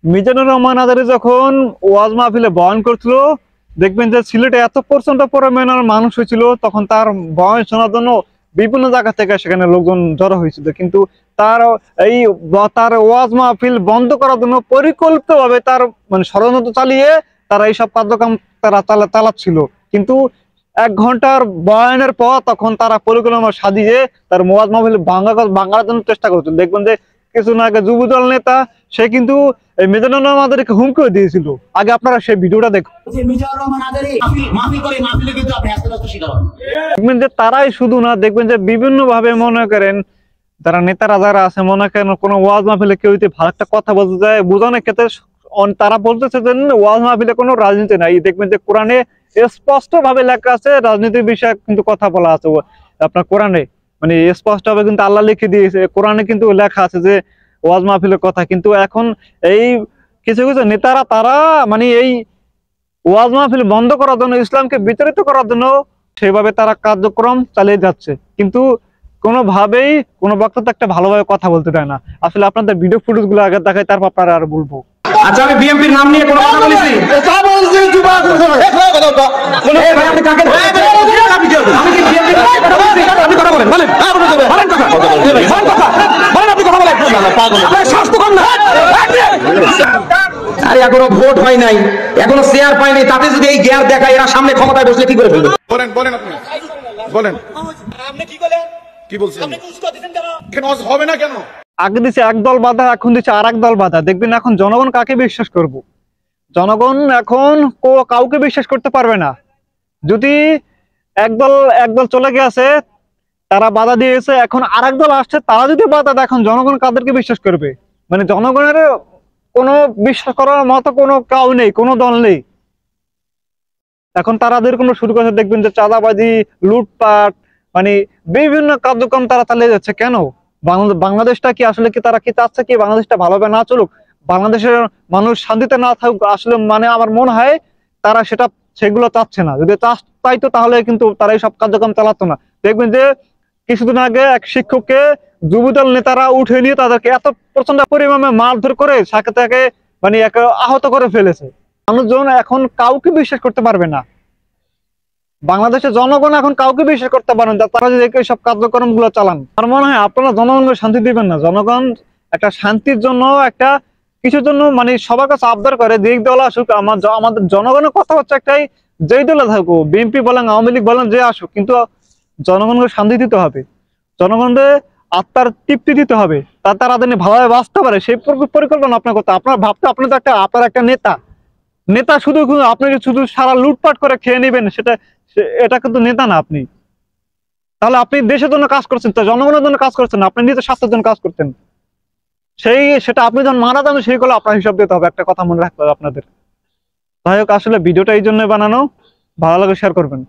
মিজানুর রহমান আজারী যখন ওয়াজ মাহফিলে বয়ান করছিল, দেখবেন যে সিলেটে এত প্রচন্ড পরিমাণের মানুষ হয়েছিল, তখন তার বয়ান শোনার জন্য বিভিন্ন জায়গা থেকে সেখানে লোকজন জড়ো হয়েছিল। কিন্তু তার এই তার ওয়াজ মাহফিল বন্ধ করার জন্য পরিকল্পিতভাবে তার মানে ষড়যন্ত্র চালিয়ে তারা এইসব কার্যক্রম তারা চালাচ্ছিল। কিন্তু 1 ঘন্টার বয়ানের পর তখন তারা পরিকল্পনা সাজিয়ে তার ওয়াজ মাহফিল ভাঙার জন্য চেষ্টা করছিল। দেখবেন যে কিছুদিন আগে যুবদল নেতা সে কিন্তু এই মিজানুর রহমান আজারীকে হুমকি দিয়েছিল। আগে আপনারা সেই ভিডিওটা দেখুন। দেখবেন যে তারাই শুধু না, দেখবেন যে বিভিন্ন ভাবে মনে করেন যারা নেতারা যারা আছে, মনে করেন কোনো ওয়াজ মাহফিলে কেউ যদি ভালো একটা কথা বলতে যায় বোঝানোর ক্ষেত্রে তারা বলতেছে যে ওয়াজ মাহফিলে কোনো রাজনীতি নাই। দেখবেন যে কোরআনে স্পষ্ট ভাবে লেখা আছে রাজনীতির বিষয়ে কিন্তু কথা বলা আছে আপনার কোরআনে, মানে স্পষ্ট ভাবে কিন্তু আল্লাহ লিখে দিয়েছে, কোরআনে কিন্তু লেখা আছে যে ওয়াজ মাহফিলের কথা। কিন্তু এখন এই কিছু কিছু নেতারা তারা মানে এই ওয়াজ মাহফিল বন্ধ করার জন্য, ইসলামকে বিতাড়িত করার জন্য সেভাবে তারা কার্যক্রম চালিয়ে যাচ্ছে। কিন্তু কোনোভাবেই কোনো বক্তা একটা ভালোভাবে কথা বলতে দেয় না। আসলে আপনাদের ভিডিও ফুটেজ গুলো আগে দেখাই, তারপর আপনারা আর বলবো। আচ্ছা, আমি বিএনপির নাম নিয়ে কোনো কথা বলেছি? আপনি কাকে আমি কি বিএনপির কথা বলছি? আপনি কথা বলেন, বলেন বলেন কথা বলেন কথা বলেন, আপনি কথা বলেন। আপনার শ্বাস তো কম না। আরে এখনো ভোট হয় নাই, এখনো শেয়ার পাই নাই, তাতে যদি এই গিয়ার দেখায় এরা সামনে ক্ষমতায় বসলে কি করে ফেলবে? বলেন বলেন আপনি বলেন। আপনি কি বলেন? কি বলছেন? আপনি উস্কাত দিবেন কেন? কেন হবে না কেন? আগে দিচ্ছে এক দল বাধা, এখন দিচ্ছে আর এক দল বাধা। দেখবেন এখন জনগণ কাকে বিশ্বাস করব? জনগণ এখন কাউকে বিশ্বাস করতে পারবে না। যদি একদল চলে গেছে, তারা বাধা দিয়েছে, এখন আর এক দল আসছে, তারা যদি বাধা দেয়, এখন জনগণ কাদেরকে বিশ্বাস করবে? মানে জনগণের কোনো বিশ্বাস করার মতো কোনো কাউ নেই, কোনো দল নেই। এখন তারাদের কোনো শুরু করছে, দেখবেন যে চাঁদাবাজি, লুটপাট, মানে বিভিন্ন কার্যক্রম তারা চালিয়ে যাচ্ছে। কেন? বাংলাদেশটা কি আসলে কি তারা কি চাচ্ছে কি বাংলাদেশটা ভালোভাবে না চলুক, বাংলাদেশের মানুষ শান্তিতে না থাকুক? আসলে মানে আমার মনে হয় তারা সেগুলো চাচ্ছে না। যদি চাইতো তাহলে কিন্তু তারা এই সব কার্যক্রম চালাতো না। দেখবেন যে কিছুদিন আগে এক শিক্ষককে যুবদল নেতারা উঠে নিয়ে তাদেরকে এত প্রচন্ড পরিমাণে মারধর করে তাকে মানে আহত করে ফেলেছে। মানুষজন এখন কাউকে বিশ্বাস করতে পারবে না। বাংলাদেশের জনগণ এখন কাউকে বিশ্বাস করতে পারেন না, তারা যদি সব কার্যক্রম গুলো চালান। আমার মনে হয় আপনারা জনগণকে শান্তি দিবেন না। জনগণ একটা শান্তির জন্য একটা কিছুর জন্য মানে সবার কাছে আবদার করে দিক দল আসুক। আমাদের জনগণের কথা হচ্ছে একটাই, যেই দলে থাকুক, বিএনপি বলেন, আওয়ামী লীগ বলেন, যে আসুক, কিন্তু জনগণকে শান্তি দিতে হবে, জনগণকে আত্মার তৃপ্তি দিতে হবে, তারা যেন ভালোভাবে বাঁচতে পারে সেই পরিকল্পনা আপনার কথা। আপনার ভাবতে আপনার একটা নেতা শুধু আপনি শুধু সারা লুটপাট করে খেয়ে নেবেন, এটা কিন্তু নেতা না আপনি। তাহলে আপনি দেশের জন্য কাজ করছেন, জনগণের জন্য কাজ করছেন, আপনি নিজের স্বাস্থ্যের জন্য কাজ করতেন। সেটা আপনি যখন মারা যান সেই গুলো আপনার হিসাব দিতে হবে। একটা কথা মনে রাখতে হবে আপনাদের। যাই হোক, আসলে ভিডিওটা এই জন্য বানানো, ভালো লাগে শেয়ার করবেন।